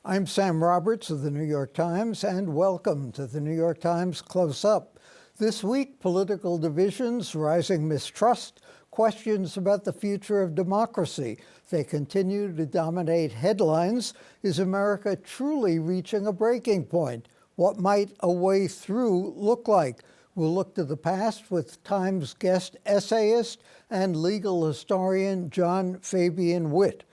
I'm Sam Roberts of the New York Times, and welcome to the New York Times Close Up. This week, political divisions, rising mistrust, questions about the future of democracy. They continue to dominate headlines. Is America truly reaching a breaking point? What might a way through look like? We'll look to the past with Times guest essayist and legal historian John Fabian Witt.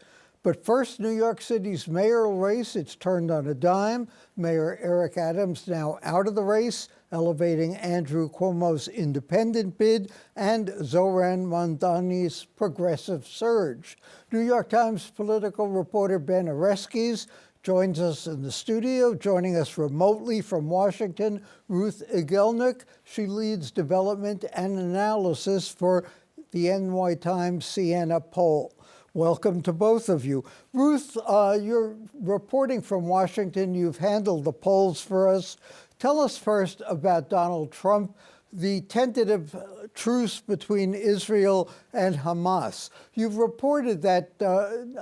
But first, New York City's mayoral race, it's turned on a dime. Mayor Eric Adams now out of the race, elevating Andrew Cuomo's independent bid and Zohran Mamdani's progressive surge. New York Times political reporter Ben Oreskes joins us in the studio. Joining us remotely from Washington, Ruth Igielnik. She leads development and analysis for the NYT-Siena poll. Welcome to both of you. Ruth, you're reporting from Washington. You've handled the polls for us. Tell us first about Donald Trump, the tentative truce between Israel and Hamas. You've reported that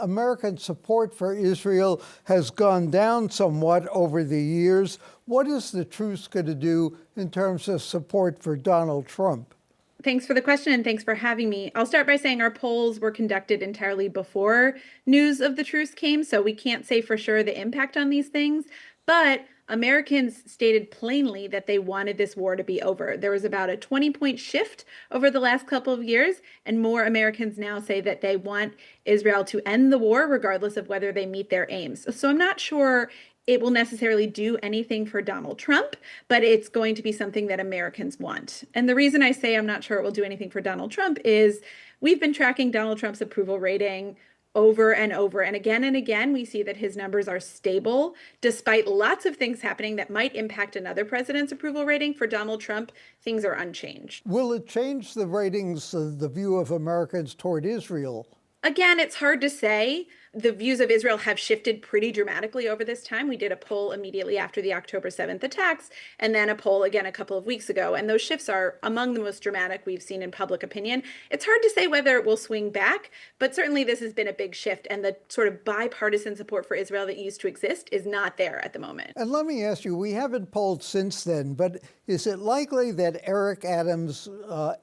American support for Israel has gone down somewhat over the years. What is the truce going to do in terms of support for Donald Trump? Thanks for the question, and thanks for having me. I'll start by saying our polls were conducted entirely before news of the truce came, so we can't say for sure the impact on these things. But Americans stated plainly that they wanted this war to be over. There was about a 20-point shift over the last couple of years, and more Americans now say that they want Israel to end the war regardless of whether they meet their aims. So I'm not sure it will necessarily do anything for Donald Trump, but it's going to be something that Americans want. And the reason I say I'm not sure it will do anything for Donald Trump is we've been tracking Donald Trump's approval rating over and over. And again, we see that his numbers are stable, despite lots of things happening that might impact another president's approval rating. For Donald Trump, things are unchanged. Will it change the ratings, the view of Americans toward Israel? Again, it's hard to say. The views of Israel have shifted pretty dramatically over this time. We did a poll immediately after the October 7th attacks, and then a poll again a couple of weeks ago. And those shifts are among the most dramatic we've seen in public opinion. It's hard to say whether it will swing back, but certainly this has been a big shift. And the sort of bipartisan support for Israel that used to exist is not there at the moment. And let me ask you, we haven't polled since then, but is it likely that Eric Adams'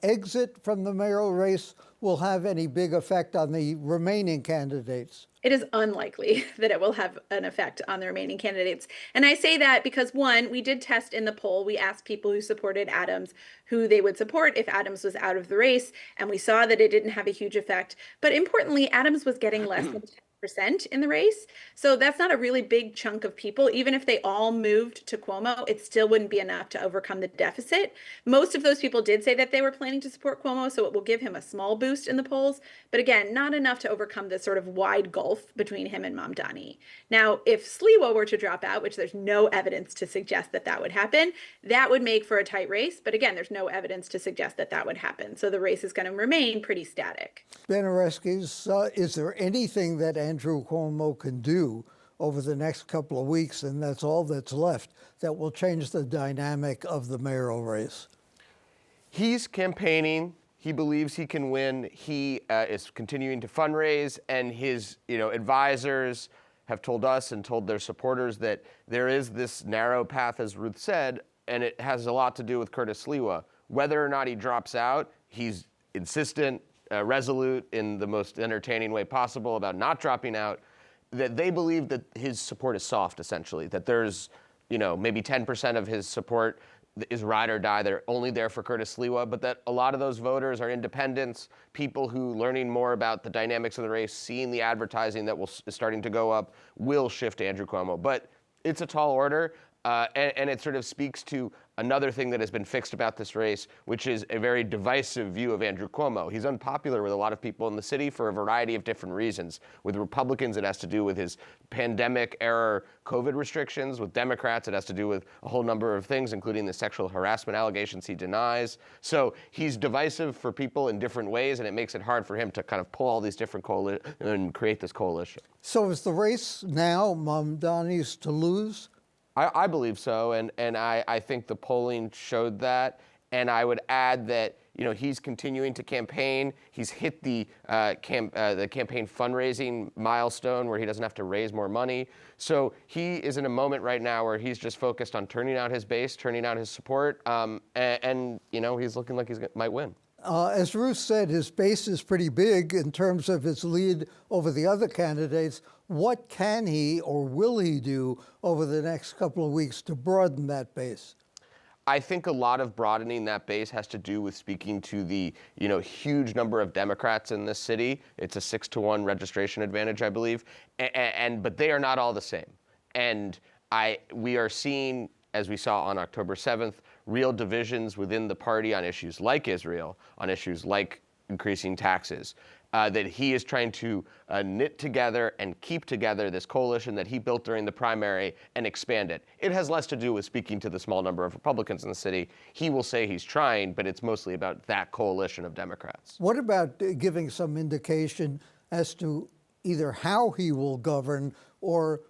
exit from the mayoral race will have any big effect on the remaining candidates? It is unlikely that it will have an effect on the remaining candidates. And I say that because, one, we did test in the poll. We asked people who supported Adams who they would support if Adams was out of the race, and we saw that it didn't have a huge effect. But importantly, Adams was getting less than 10% in the race. So that's not a really big chunk of people. Even if they all moved to Cuomo, it still wouldn't be enough to overcome the deficit. Most of those people did say that they were planning to support Cuomo, so it will give him a small boost in the polls. But again, not enough to overcome the sort of wide gulf between him and Mamdani. Now, if Sliwa were to drop out, which there's no evidence to suggest that that would happen, that would make for a tight race. But again, there's no evidence to suggest that that would happen. So the race is going to remain pretty static. Ben Oreskes, is there anything that Andrew Cuomo can do over the next couple of weeks, and that's all that's left, that will change the dynamic of the mayoral race? He's campaigning. He believes he can win. He is continuing to fundraise, and his advisors have told us and told their supporters that there is this narrow path, as Ruth said, and it has a lot to do with Curtis Sliwa. Whether or not he drops out, he's insistent, resolute in the most entertaining way possible about not dropping out, that they believe that his support is soft, essentially, that there's, maybe 10% of his support is ride or die. They're only there for Curtis Sliwa, but that a lot of those voters are independents, people who, learning more about the dynamics of the race, seeing the advertising that is starting to go up, will shift to Andrew Cuomo. But it's a tall order, and it sort of speaks to another thing that has been fixed about this race, which is a very divisive view of Andrew Cuomo. He's unpopular with a lot of people in the city for a variety of different reasons. With Republicans, it has to do with his pandemic-era COVID restrictions. With Democrats, it has to do with a whole number of things, including the sexual harassment allegations he denies. So he's divisive for people in different ways, and it makes it hard for him to kind of pull all these different and create this coalition. So is the race now Mamdani's to lose? I believe so, and I think the polling showed that. And I would add that he's continuing to campaign. He's hit the campaign fundraising milestone where he doesn't have to raise more money. So he is in a moment right now where he's just focused on turning out his base, turning out his support, and he's looking like he might win. As Ruth said, his base is pretty big in terms of his lead over the other candidates. What can he or will he do over the next couple of weeks to broaden that base? I think a lot of broadening that base has to do with speaking to the huge number of Democrats in this city. It's a 6-to-1 registration advantage, I believe, but they are not all the same. And we are seeing, as we saw on October 7th, real divisions within the party on issues like Israel, on issues like increasing taxes, that he is trying to knit together and keep together this coalition that he built during the primary and expand it. It has less to do with speaking to the small number of Republicans in the city. He will say he's trying, but it's mostly about that coalition of Democrats. What about giving some indication as to either how he will govern or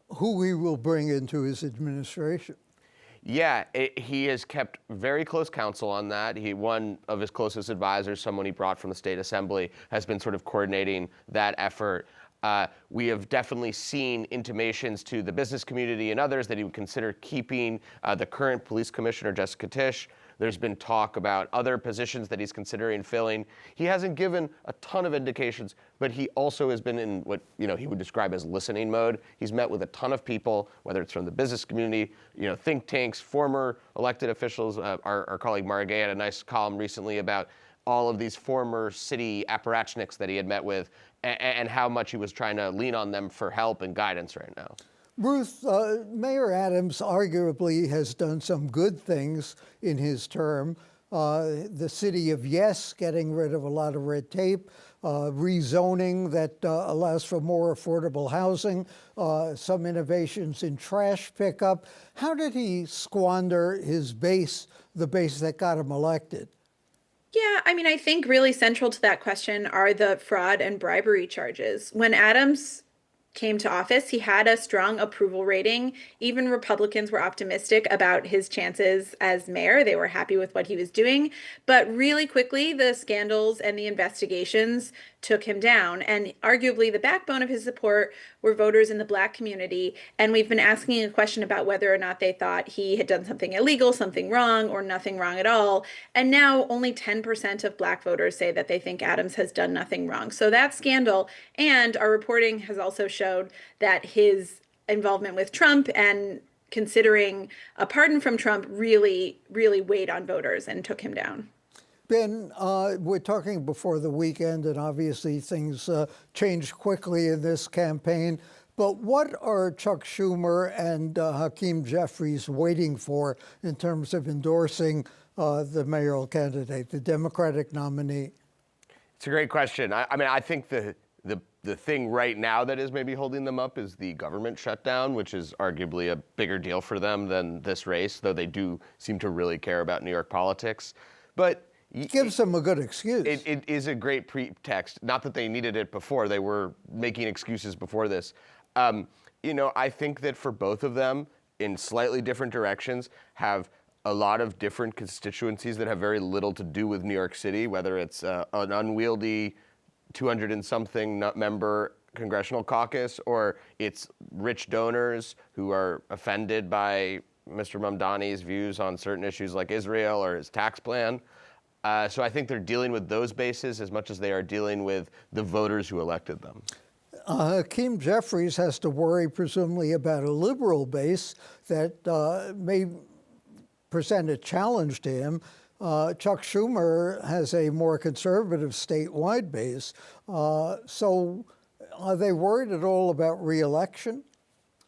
who he will bring into his administration? Yeah, he has kept very close counsel on that. One of his closest advisors, someone he brought from the state assembly, has been sort of coordinating that effort. We have definitely seen intimations to the business community and others that he would consider keeping the current police commissioner, Jessica Tisch. There's been talk about other positions that he's considering filling. He hasn't given a ton of indications, but he also has been in what he would describe as listening mode. He's met with a ton of people, whether it's from the business community, think tanks, former elected officials. Our colleague Margay had a nice column recently about all of these former city apparatchiks that he had met with and how much he was trying to lean on them for help and guidance right now. Ruth, Mayor Adams arguably has done some good things in his term. The city of Yes, getting rid of a lot of red tape, rezoning that allows for more affordable housing, some innovations in trash pickup. How did he squander his base, the base that got him elected? Yeah, I think really central to that question are the fraud and bribery charges. When Adams came to office, he had a strong approval rating. Even Republicans were optimistic about his chances as mayor. They were happy with what he was doing. But really quickly, the scandals and the investigations took him down. And arguably, the backbone of his support were voters in the Black community. And we've been asking a question about whether or not they thought he had done something illegal, something wrong, or nothing wrong at all. And now only 10% of Black voters say that they think Adams has done nothing wrong. So that scandal, and our reporting has also showed that his involvement with Trump and considering a pardon from Trump really, really weighed on voters and took him down. Ben, we're talking before the weekend, and obviously things changed quickly in this campaign. But what are Chuck Schumer and Hakeem Jeffries waiting for in terms of endorsing the mayoral candidate, the Democratic nominee? It's a great question. I think the thing right now that is maybe holding them up is the government shutdown, which is arguably a bigger deal for them than this race, though they do seem to really care about New York politics. But gives them a good excuse. It is a great pretext. Not that they needed it before. They were making excuses before this. I think that for both of them, in slightly different directions, have a lot of different constituencies that have very little to do with New York City, whether it's an unwieldy 200 and something member congressional caucus, or it's rich donors who are offended by Mr. Mamdani's views on certain issues like Israel or his tax plan. So I think they're dealing with those bases as much as they are dealing with the voters who elected them. Hakeem Jeffries has to worry, presumably, about a liberal base that may present a challenge to him. Chuck Schumer has a more conservative statewide base. So are they worried at all about re-election?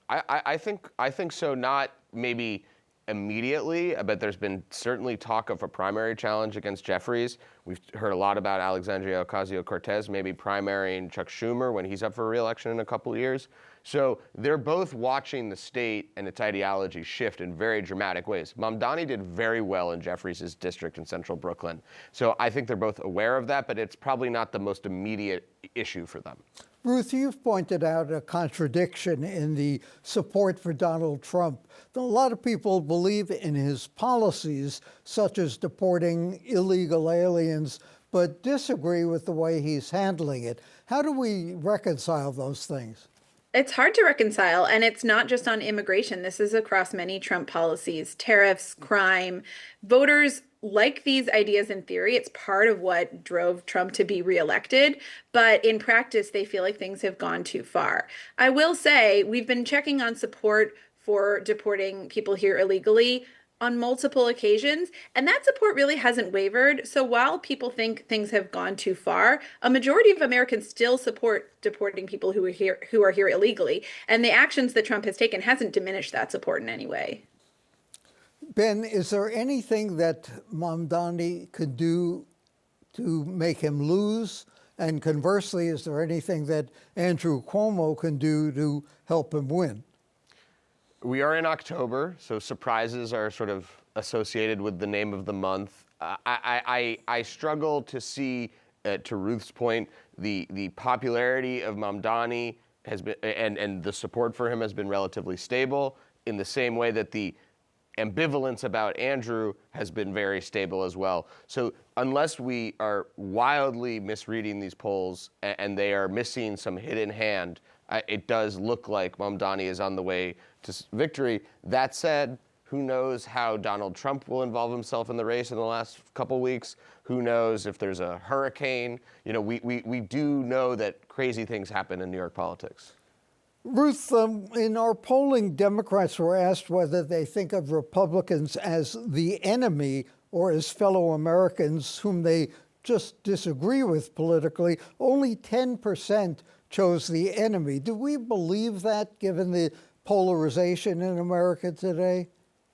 I think so, not maybe immediately, but there's been certainly talk of a primary challenge against Jeffries. We've heard a lot about Alexandria Ocasio-Cortez maybe primarying Chuck Schumer when he's up for re-election in a couple of years. So they're both watching the state and its ideology shift in very dramatic ways. Mamdani did very well in Jeffries' district in central Brooklyn. So I think they're both aware of that, but it's probably not the most immediate issue for them. Ruth, you've pointed out a contradiction in the support for Donald Trump. A lot of people believe in his policies, such as deporting illegal aliens, but disagree with the way he's handling it. How do we reconcile those things? It's hard to reconcile, and it's not just on immigration. This is across many Trump policies, tariffs, crime. Voters like these ideas in theory. It's part of what drove Trump to be reelected, but in practice, they feel like things have gone too far. I will say we've been checking on support for deporting people here illegally on multiple occasions, and that support really hasn't wavered. So while people think things have gone too far, a majority of Americans still support deporting people who are here illegally, and the actions that Trump has taken hasn't diminished that support in any way. Ben, is there anything that Mamdani could do to make him lose? And conversely, is there anything that Andrew Cuomo can do to help him win? We are in October, so surprises are sort of associated with the name of the month. I struggle to see, to Ruth's point, the popularity of Mamdani has been, and the support for him has been relatively stable, in the same way that the ambivalence about Andrew has been very stable as well. So unless we are wildly misreading these polls and they are missing some hidden hand, it does look like Mamdani is on the way to victory. That said, who knows how Donald Trump will involve himself in the race in the last couple weeks? Who knows if there's a hurricane? You know, we do know that crazy things happen in New York politics. Ruth, in our polling, Democrats were asked whether they think of Republicans as the enemy or as fellow Americans whom they just disagree with politically. Only 10% chose the enemy. Do we believe that, given the polarization in America today?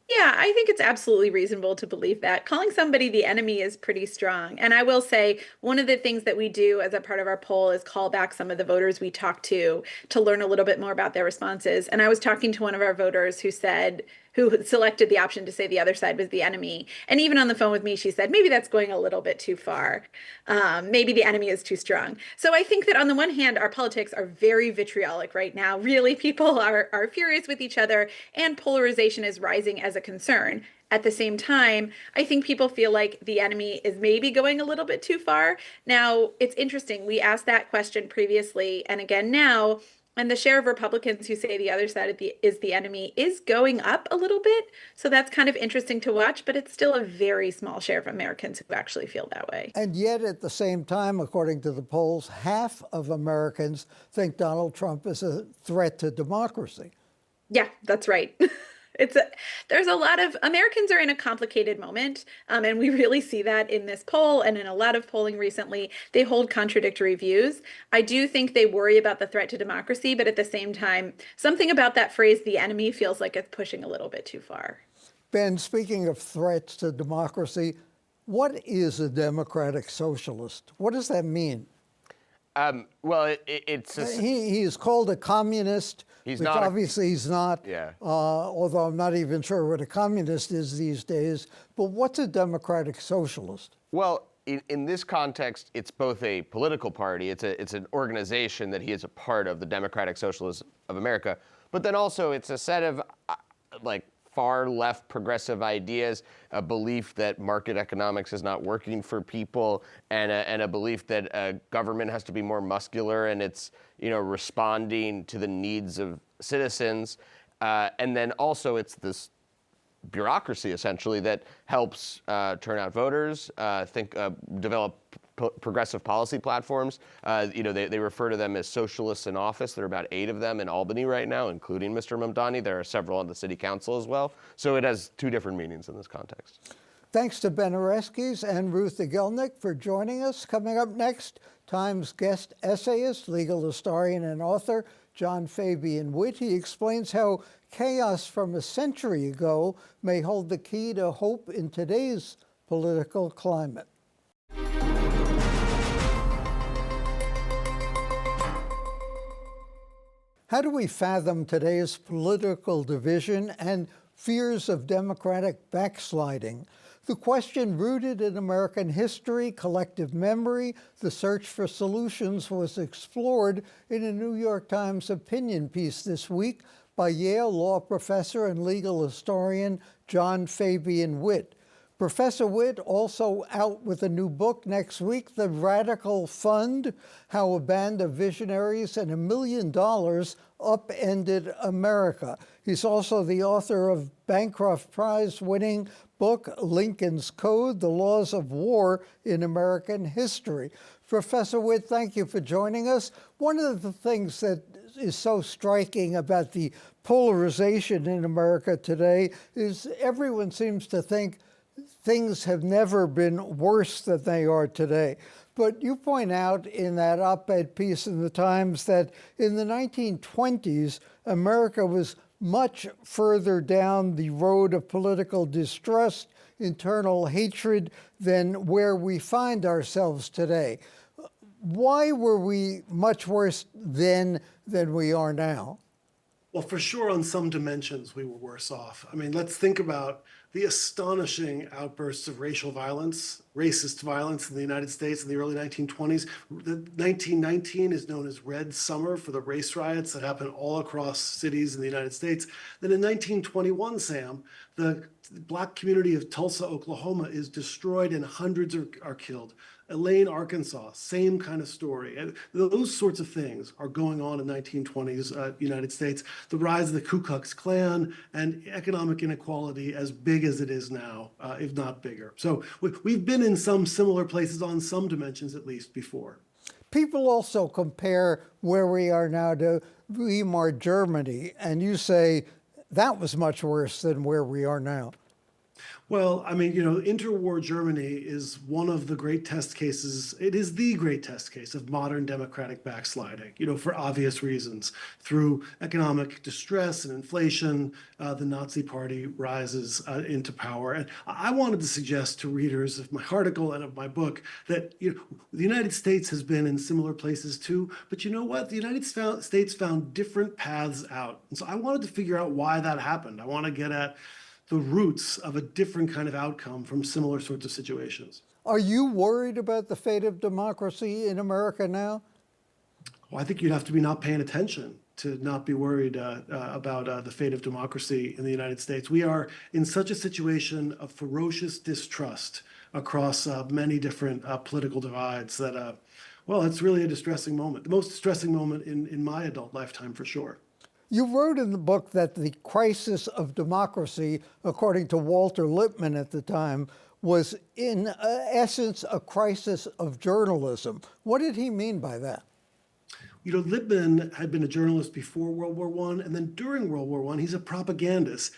Yeah, I think it's absolutely reasonable to believe that. Calling somebody the enemy is pretty strong. And I will say one of the things that we do as a part of our poll is call back some of the voters we talk to learn a little bit more about their responses. And I was talking to one of our voters who selected the option to say the other side was the enemy. And even on the phone with me, she said, maybe that's going a little bit too far. Maybe the enemy is too strong. So I think that on the one hand, our politics are very vitriolic right now. Really, people are furious with each other, and polarization is rising as a concern. At the same time, I think people feel like the enemy is maybe going a little bit too far. Now, it's interesting. We asked that question previously and again now, and the share of Republicans who say the other side is the enemy is going up a little bit. So that's kind of interesting to watch, but it's still a very small share of Americans who actually feel that way. And yet, at the same time, according to the polls, half of Americans think Donald Trump is a threat to democracy. Yeah, that's right. There's a lot of Americans are in a complicated moment, and we really see that in this poll and in a lot of polling recently. They hold contradictory views. I do think they worry about the threat to democracy, but at the same time, something about that phrase, the enemy, feels like it's pushing a little bit too far. Ben, speaking of threats to democracy, what is a democratic socialist? What does that mean? Well, it's he is called a communist, which obviously he's not. Yeah. Although I'm not even sure what a communist is these days. But what's a democratic socialist? Well, in this context, it's both a political party. It's an organization that he is a part of, the Democratic Socialist of America. But then also, it's a set of far left progressive ideas, a belief that market economics is not working for people, and a belief that government has to be more muscular and it's responding to the needs of citizens, and then also it's this bureaucracy essentially that helps turn out voters, develop progressive policy platforms. They refer to them as socialists in office. There are about 8 of them in Albany right now, including Mr. Mamdani. There are several on the city council as well. So it has 2 different meanings in this context. Thanks to Ben Oreskes and Ruth Igielnik for joining us. Coming up next, Times guest essayist, legal historian, and author John Fabian Witt. He explains how chaos from a century ago may hold the key to hope in today's political climate. How do we fathom today's political division, and fears of democratic backsliding. The question, rooted in American history, collective memory, the search for solutions, was explored in a New York Times opinion piece this week by Yale law professor and legal historian John Fabian Witt. Professor Witt also out with a new book next week, The Radical Fund, How a Band of Visionaries and $1 million Upended America. He's also the author of Bancroft Prize-winning book, Lincoln's Code, The Laws of War in American History. Professor Witt, thank you for joining us. One of the things that is so striking about the polarization in America today is everyone seems to think things have never been worse than they are today. But you point out in that op-ed piece in the Times that in the 1920s, America was much further down the road of political distrust, internal hatred, than where we find ourselves today. Why were we much worse then than we are now? Well, for sure, on some dimensions, we were worse off. I mean, let's think about the astonishing outbursts of racial violence, racist violence in the United States in the early 1920s. The 1919 is known as Red Summer for the race riots that happened all across cities in the United States. Then in 1921, Sam, the Black community of Tulsa, Oklahoma is destroyed and hundreds are killed. Elaine, Arkansas, same kind of story. And those sorts of things are going on in 1920s United States. The rise of the Ku Klux Klan and economic inequality as big as it is now, if not bigger. So we've been in some similar places on some dimensions, at least, before. People also compare where we are now to Weimar Germany, and you say that was much worse than where we are now. Well, I mean, interwar Germany is one of the great test cases. It is the great test case of modern democratic backsliding, for obvious reasons. Through economic distress and inflation, the Nazi Party rises into power. And I wanted to suggest to readers of my article and of my book that the United States has been in similar places too. But you know what? The United States found different paths out. And so I wanted to figure out why that happened. I want to get at the roots of a different kind of outcome from similar sorts of situations. Are you worried about the fate of democracy in America now? Well, I think you'd have to be not paying attention to not be worried about the fate of democracy in the United States. We are in such a situation of ferocious distrust across many different political divides that, well, it's really a distressing moment. The most distressing moment in my adult lifetime, for sure. You wrote in the book that the crisis of democracy, according to Walter Lippmann at the time, was in essence a crisis of journalism. What did he mean by that? Lippmann had been a journalist before World War I, and then during World War I, he's a propagandist.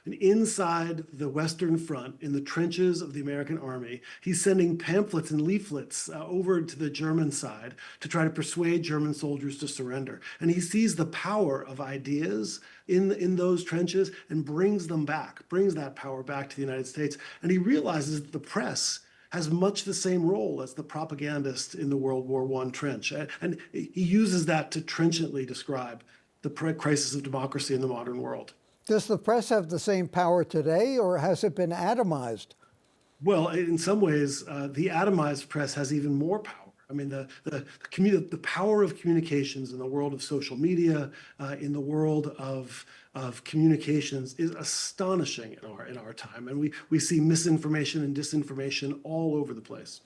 And inside the Western Front, in the trenches of the American army, he's sending pamphlets and leaflets over to the German side to try to persuade German soldiers to surrender. And he sees the power of ideas in those trenches and brings that power back to the United States. And he realizes that the press has much the same role as the propagandist in the World War I trench. And he uses that to trenchantly describe the crisis of democracy in the modern world. Does the press have the same power today, or has it been atomized? Well, in some ways, the atomized press has even more power. I mean, the power of communications in the world of social media, in the world of communications, is astonishing in our time, and we see misinformation and disinformation all over the place.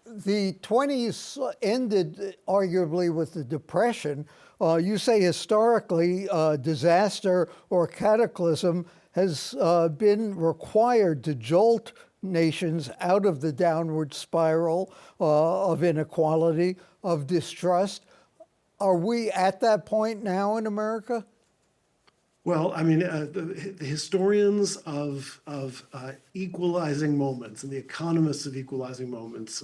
The 20s ended arguably with the Depression. You say historically, disaster or cataclysm has been required to jolt nations out of the downward spiral of inequality, of distrust. Are we at that point now in America? Well, I mean, the historians of equalizing moments and the economists of equalizing moments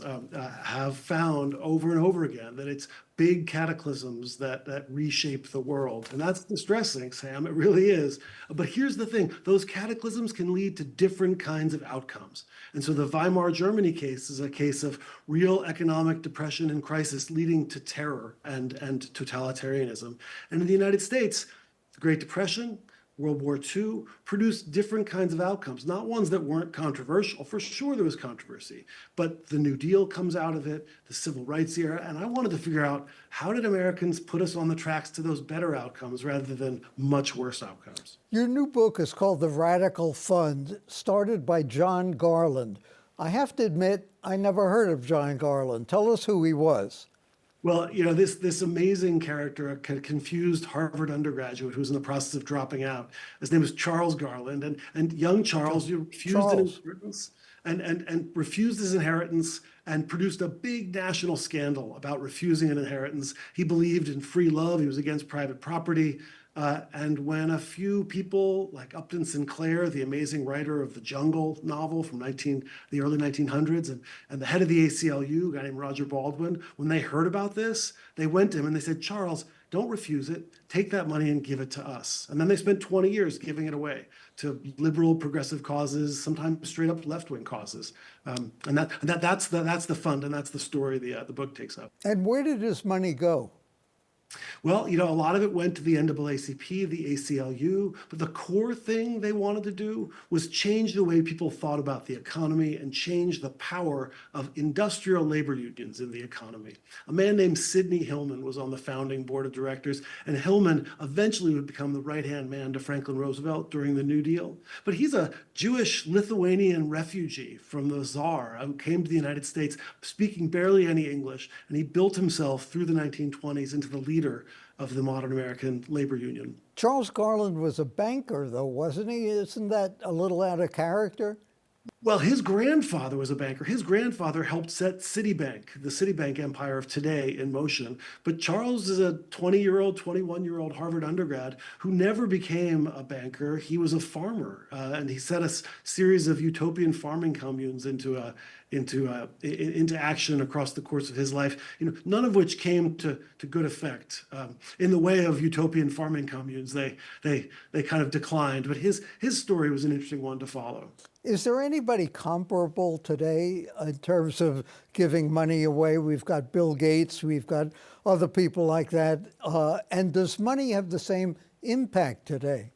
have found over and over again that it's big cataclysms that reshape the world. And that's distressing, Sam, it really is. But here's the thing, those cataclysms can lead to different kinds of outcomes. And so the Weimar Germany case is a case of real economic depression and crisis leading to terror and totalitarianism. And in the United States, the Great Depression, World War II produced different kinds of outcomes, not ones that weren't controversial. For sure, there was controversy, but the New Deal comes out of it, the Civil Rights era, and I wanted to figure out, how did Americans put us on the tracks to those better outcomes rather than much worse outcomes? Your new book is called The Radical Fund, started by John Garland. I have to admit, I never heard of John Garland. Tell us who he was. Well, this amazing character, a confused Harvard undergraduate who's in the process of dropping out. His name is Charles Garland, and young Charles refused an inheritance and refused his inheritance and produced a big national scandal about refusing an inheritance. He believed in free love. He was against private property. And when a few people like Upton Sinclair, the amazing writer of the Jungle novel from the early 1900s, and the head of the ACLU, a guy named Roger Baldwin, when they heard about this, they went to him and they said, Charles, don't refuse it. Take that money and give it to us. And then they spent 20 years giving it away to liberal, progressive causes, sometimes straight up left-wing causes. And that's the fund, and that's the story the book takes up. And where did his money go? Well, a lot of it went to the NAACP, the ACLU, but the core thing they wanted to do was change the way people thought about the economy and change the power of industrial labor unions in the economy. A man named Sidney Hillman was on the founding board of directors, and Hillman eventually would become the right-hand man to Franklin Roosevelt during the New Deal. But he's a Jewish Lithuanian refugee from the Tsar who came to the United States speaking barely any English, and he built himself through the 1920s into the leader of the modern American labor union. Charles Garland was a banker, though, wasn't he? Isn't that a little out of character? Well, his grandfather was a banker. His grandfather helped set Citibank, the Citibank empire of today, in motion. But Charles is a 20-year-old, 21-year-old Harvard undergrad who never became a banker. He was a farmer, and he set a series of utopian farming communes into action across the course of his life. None of which came to good effect. In the way of utopian farming communes, they kind of declined. But his story was an interesting one to follow. Is there anybody comparable today in terms of giving money away? We've got Bill Gates, we've got other people like that. And does money have the same impact today?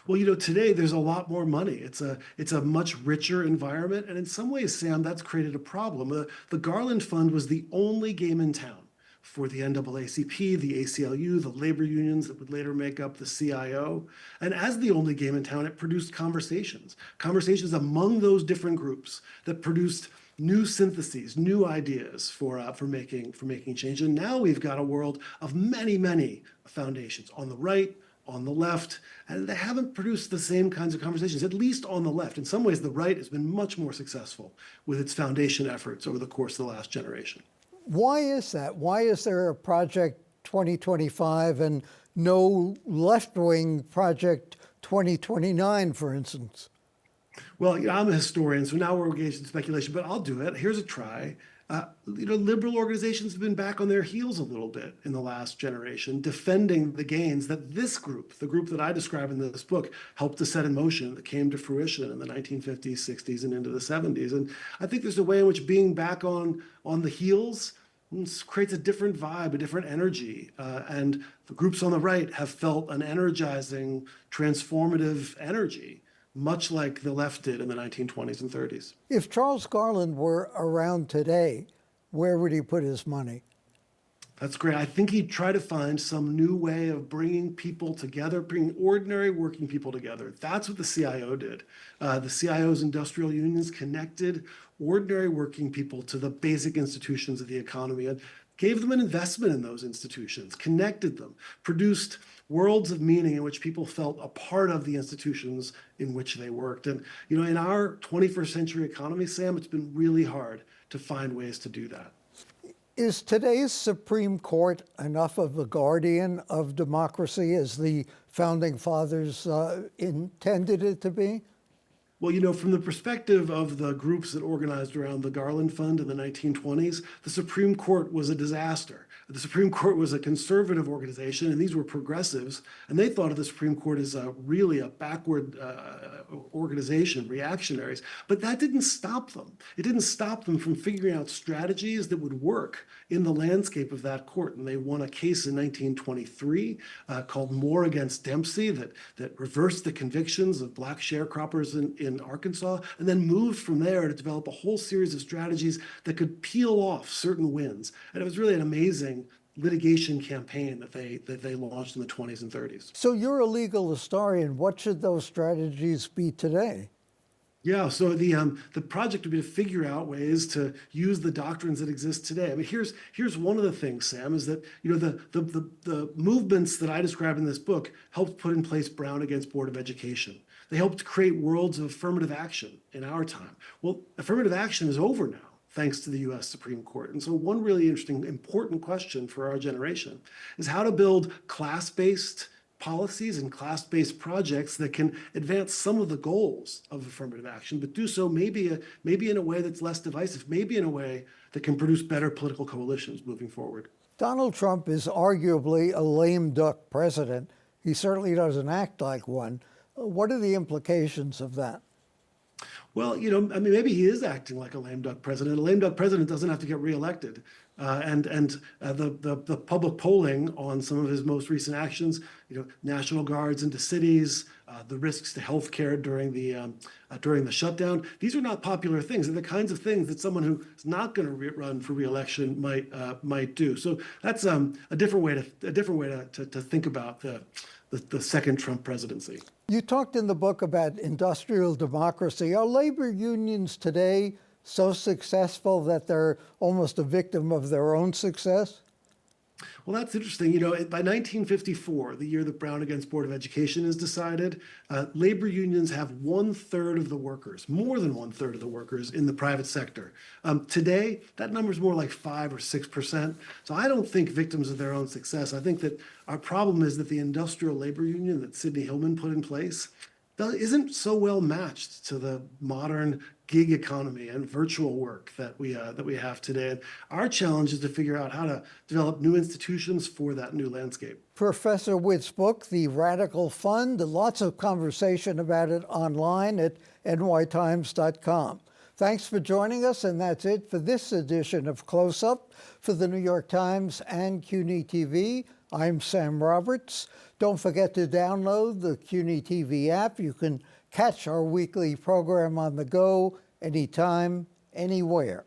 Well, today there's a lot more money. It's a much richer environment. And in some ways, Sam, that's created a problem. The Garland Fund was the only game in town for the NAACP, the ACLU, the labor unions that would later make up the CIO. And as the only game in town, it produced conversations among those different groups that produced new syntheses, new ideas for making change. And now we've got a world of many, many foundations on the right, on the left, and they haven't produced the same kinds of conversations, at least on the left. In some ways, the right has been much more successful with its foundation efforts over the course of the last generation. Why is that? Why is there a Project 2025 and no left-wing Project 2029, for instance? Well, I'm a historian, so now we're engaged in speculation, but I'll do it. Here's a try. Liberal organizations have been back on their heels a little bit in the last generation, defending the gains that this group, the group that I describe in this book, helped to set in motion, that came to fruition in the 1950s, 60s, and into the 70s. And I think there's a way in which being back on the heels creates a different vibe, a different energy. And the groups on the right have felt an energizing, transformative energy, much like the left did in the 1920s and 30s. If Charles Garland were around today, where would he put his money? That's great. I think he'd try to find some new way of bringing people together, bringing ordinary working people together. That's what the CIO did. The CIO's industrial unions connected ordinary working people to the basic institutions of the economy and gave them an investment in those institutions, connected them, produced worlds of meaning in which people felt a part of the institutions in which they worked. And, in our 21st century economy, Sam, it's been really hard to find ways to do that. Is today's Supreme Court enough of a guardian of democracy as the founding fathers intended it to be? Well, from the perspective of the groups that organized around the Garland Fund in the 1920s, the Supreme Court was a disaster. The Supreme Court was a conservative organization, and these were progressives, and they thought of the Supreme Court as really a backward organization, reactionaries. But that didn't stop them. It didn't stop them from figuring out strategies that would work in the landscape of that court. And they won a case in 1923 called Moore against Dempsey that reversed the convictions of black sharecroppers in Arkansas, and then moved from there to develop a whole series of strategies that could peel off certain wins. And it was really an amazing litigation campaign that they launched in the 20s and 30s. So you're a legal historian. What should those strategies be today? Yeah, so the project would be to figure out ways to use the doctrines that exist today. I mean, here's one of the things, Sam, is that the movements that I describe in this book helped put in place Brown against Board of Education. They helped create worlds of affirmative action in our time. Well, affirmative action is over now, thanks to the US Supreme Court. And so one really interesting, important question for our generation is how to build class-based policies and class-based projects that can advance some of the goals of affirmative action, but do so maybe in a way that's less divisive, maybe in a way that can produce better political coalitions moving forward. Donald Trump is arguably a lame duck president. He certainly doesn't act like one. What are the implications of that? Well, I mean, maybe he is acting like a lame duck president. A lame duck president doesn't have to get reelected. The public polling on some of his most recent actions, National Guards into cities, the risks to healthcare during the shutdown. These are not popular things. They're the kinds of things that someone who is not going to run for reelection might do. So that's a different way to think about the second Trump presidency. You talked in the book about industrial democracy. Are labor unions today so successful that they're almost a victim of their own success? Well, that's interesting. By 1954, the year that Brown against Board of Education is decided, labor unions have 1/3 of the workers, more than 1/3 of the workers in the private sector. Today, that number is more like 5 or 6%. So I don't think victims of their own success. I think that our problem is that the industrial labor union that Sidney Hillman put in place isn't so well matched to the modern gig economy and virtual work that we have today. And our challenge is to figure out how to develop new institutions for that new landscape. Professor Witt's book, The Radical Fund, lots of conversation about it online at nytimes.com. Thanks for joining us, and that's it for this edition of Close Up. For the New York Times and CUNY TV, I'm Sam Roberts. Don't forget to download the CUNY TV app. You can catch our weekly program on the go, anytime, anywhere.